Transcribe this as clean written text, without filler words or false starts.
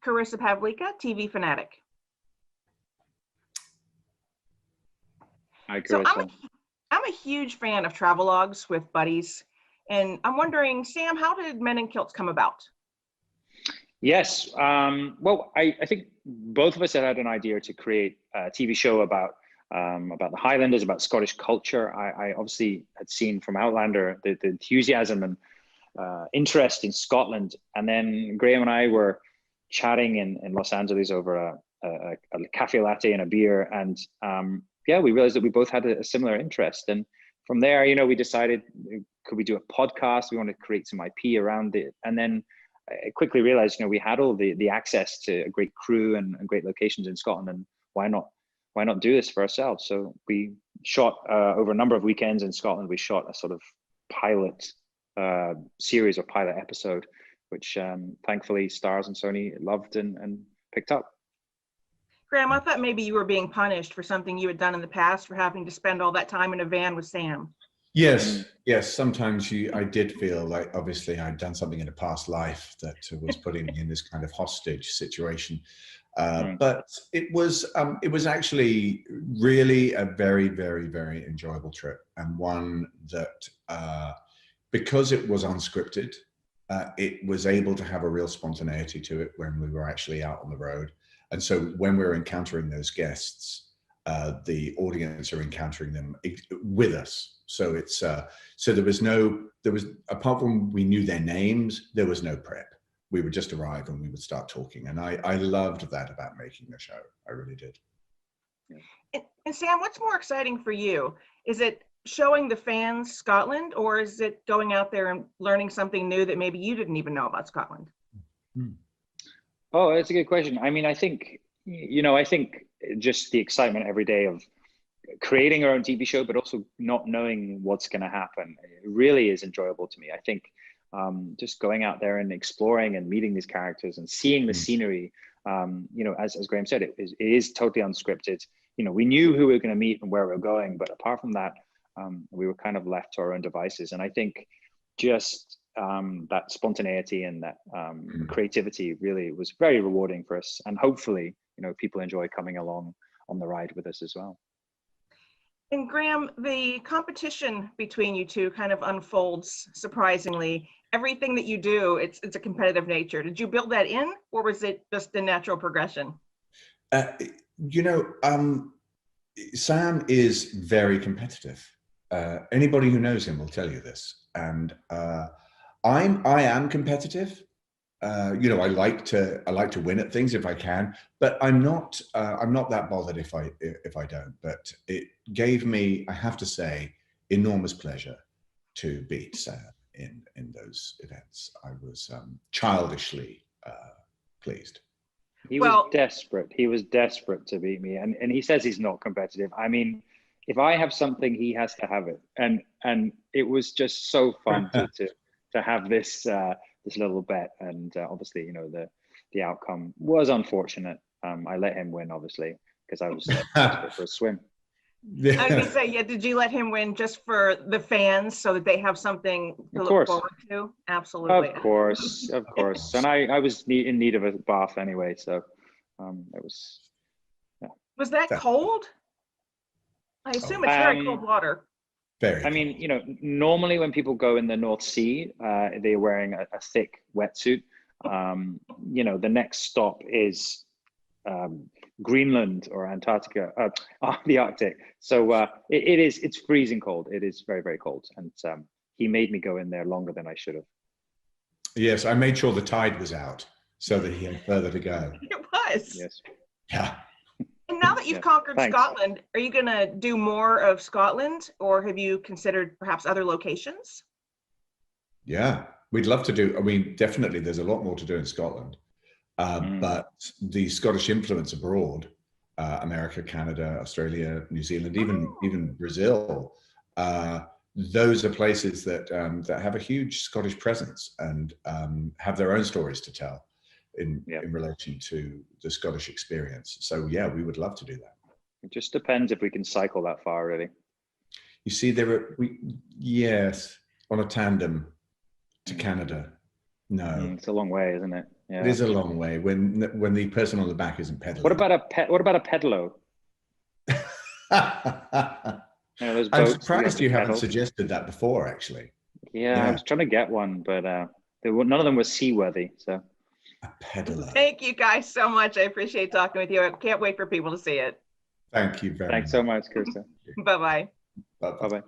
Carissa Pavlika, TV Fanatic. Hi, So Carissa. I'm a huge fan of travelogues with buddies, and I'm wondering, Sam, how did Men in Kilts come about? Yes, well, I think both of us had an idea to create a TV show about the Highlanders, about Scottish culture. I obviously had seen from Outlander the enthusiasm and interest in Scotland, and then Graham and I were chatting in Los Angeles over a cafe latte and a beer, and yeah, we realized that we both had a similar interest. And from there, you know, we decided, could we do a podcast? We wanted to create some IP around it. And then I quickly realized, you know, we had all the access to a great crew and great locations in Scotland, and why not do this for ourselves? So we shot over a number of weekends in Scotland. We shot a sort of pilot series or pilot episode, which thankfully Stars and Sony loved and picked up. Graham, I thought maybe you were being punished for something you had done in the past for having to spend all that time in a van with Sam. Yes, yes. Sometimes I did feel like obviously I'd done something in a past life that was putting me in this kind of hostage situation. But it was actually really a very, very, very enjoyable trip, and one that because it was unscripted, it was able to have a real spontaneity to it when we were actually out on the road. And so when we were encountering those guests, the audience are encountering them with us. So it's so there was apart from we knew their names, there was no prep. We would just arrive and we would start talking. And I loved that about making the show. I really did. And Sam, what's more exciting for you? Is it showing the fans Scotland, or is it going out there and learning something new that maybe you didn't even know about Scotland? Oh, that's a good question. I mean, I think, you know, I think just the excitement every day of creating our own TV show, but also not knowing what's going to happen, it really is enjoyable to me. I think just going out there and exploring and meeting these characters and seeing the scenery, you know, as Graham said, it is totally unscripted. You know, we knew who we were going to meet and where we were going, but apart from that, we were kind of left to our own devices. And I think just that spontaneity and that creativity really was very rewarding for us. And hopefully, you know, people enjoy coming along on the ride with us as well. And Graham, the competition between you two kind of unfolds surprisingly. Everything that you do, it's a competitive nature. Did you build that in, or was it just a natural progression? You know, Sam is very competitive. Anybody who knows him will tell you this. And I am competitive. You know, I like to win at things if I can, but I'm not that bothered if I don't. But it gave me, I have to say, enormous pleasure to beat Sam in those events. I was childishly pleased. He was desperate. He was desperate to beat me, and he says he's not competitive. I mean, if I have something, he has to have it, and it was just so fun to have this this little bet. And obviously, you know, the outcome was unfortunate. I let him win, obviously, because I was desperate for a swim. I was gonna say, yeah, did you let him win just for the fans so that they have something to look forward to? Absolutely. Of course, of course. And I was in need of a bath anyway, so it was. Yeah. Was that cold? I assume it's very cold water. Very. I mean, you know, normally when people go in the North Sea, they're wearing a thick wetsuit. You know, the next stop is Greenland or Antarctica, the Arctic. So it's freezing cold. It is very, very cold. And he made me go in there longer than I should have. Yes, I made sure the tide was out so that he had further to go. It was. Yes. Yeah. And now that you've conquered Scotland, are you going to do more of Scotland, or have you considered perhaps other locations? Yeah, we'd love to do. I mean, definitely there's a lot more to do in Scotland. But the Scottish influence abroad, America, Canada, Australia, New Zealand, even Brazil, those are places that that have a huge Scottish presence and have their own stories to tell in relation to the Scottish experience. So yeah, we would love to do that. It just depends if we can cycle that far, really. You see, yes, on a tandem to Canada. No, it's a long way, isn't it? Yeah. It is a long way when the person on the back isn't pedaling. What about a pedalo? You know, those I'm boats that surprised you haven't pedal. suggested that before, actually. Yeah, I was trying to get one, but none of them were seaworthy. So a pedaler. Thank you guys so much. I appreciate talking with you. I can't wait for people to see it. Thank you very much. Thanks so much, Krista. Bye-bye. Bye-bye. Bye-bye.